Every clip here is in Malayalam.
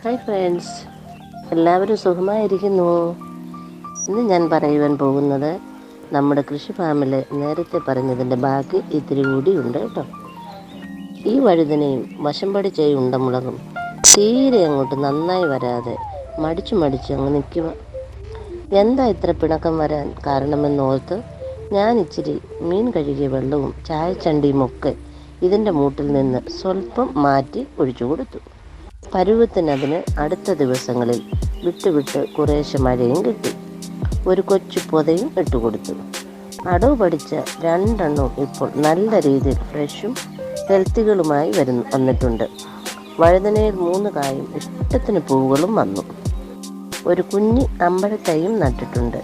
ഹായ് ഫ്രണ്ട്സ്, എല്ലാവരും സുഖമായിരിക്കുന്നു. ഇന്ന് ഞാൻ പറയുവാൻ പോകുന്നത് നമ്മുടെ കൃഷി ഫാമിൽ നേരത്തെ പറഞ്ഞതിൻ്റെ ബാക്കി ഇത്തിരി കൂടി ഉണ്ട് കേട്ടോ. ഈ വഴുതനയും വശം പഠിച്ച ഈ ഉണ്ടമുളകും തീരെ അങ്ങോട്ട് നന്നായി വരാതെ മടിച്ച് അങ്ങ് നിൽക്കുക. എന്താ ഇത്ര പിണക്കം വരാൻ കാരണമെന്നോർത്ത് ഞാൻ ഇച്ചിരി മീൻ കഴുകിയ വെള്ളവും ചായച്ചണ്ടിയും ഒക്കെ ഇതിൻ്റെ മൂട്ടിൽ നിന്ന് സ്വല്പം മാറ്റി ഒഴിച്ചു കൊടുത്തു. പരുവത്തിനതിന് അടുത്ത ദിവസങ്ങളിൽ വിട്ട് കുറേശ്ശെ മഴയും കിട്ടി. ഒരു കൊച്ചു പൊതയും ഇട്ടുകൊടുത്തു. അടവ് പഠിച്ച രണ്ടെണ്ണവും ഇപ്പോൾ നല്ല രീതിയിൽ ഫ്രഷും ഹെൽത്തികളുമായി വന്നിട്ടുണ്ട്. വഴുതനയിൽ 3 കായും ഇഷ്ടത്തിന് പൂവുകളും വന്നു. ഒരു കുഞ്ഞി അമ്പഴത്തൈയും നട്ടിട്ടുണ്ട്.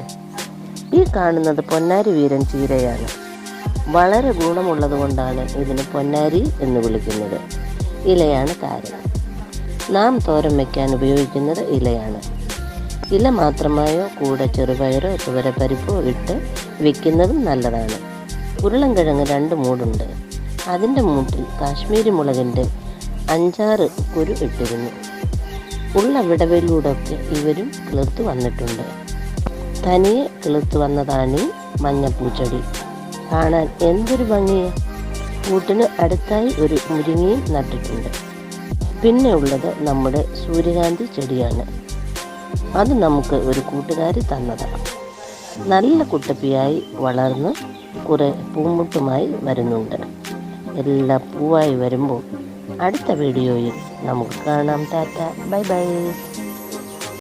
ഈ കാണുന്നത് പൊന്നാരി വീരൻ ചീരയാണ്. വളരെ ഗുണമുള്ളത് കൊണ്ടാണ് ഇതിന് പൊന്നാരി എന്ന് വിളിക്കുന്നത്. ഇലയാണ് കാരണം. നാം തോരൻ വയ്ക്കാൻ ഉപയോഗിക്കുന്നത് ഇലയാണ്. ഇല മാത്രമായോ കൂടെ ചെറുപയറോ തുവരപ്പരിപ്പോ ഇട്ട് വെക്കുന്നതും നല്ലതാണ്. ഉരുളൻകിഴങ്ങ് 2 മൂടുണ്ട്. അതിൻ്റെ മൂട്ടിൽ കാശ്മീരി മുളകിൻ്റെ 5-6 കുരു ഇട്ടിരുന്നു. ഉള്ള വിടവിലൂടെയൊക്കെ ഇവരും കിളിർത്ത് വന്നിട്ടുണ്ട്. തനിയെ കിളിർത്ത് വന്നതാണ് ഈ മഞ്ഞപ്പൂച്ചെടി. കാണാൻ എന്തൊരു ഭംഗിയാണ്. കൂട്ടിന് അടുത്തായി ഒരു മുരിങ്ങയും നട്ടിട്ടുണ്ട്. പിന്നെ ഉള്ളത് നമ്മുടെ സൂര്യകാന്തി ചെടിയാണ്. അത് നമുക്ക് ഒരു കൂട്ടുകാരി തന്നതാണ്. നല്ല കുട്ടപ്പിയായി വളർന്ന് കുറേ പൂമുട്ടുമായി വരുന്നുണ്ട്. എല്ലാം പൂവായി വരുമ്പോൾ അടുത്ത വീഡിയോയിൽ നമുക്ക് കാണാം. Tata, bye bye.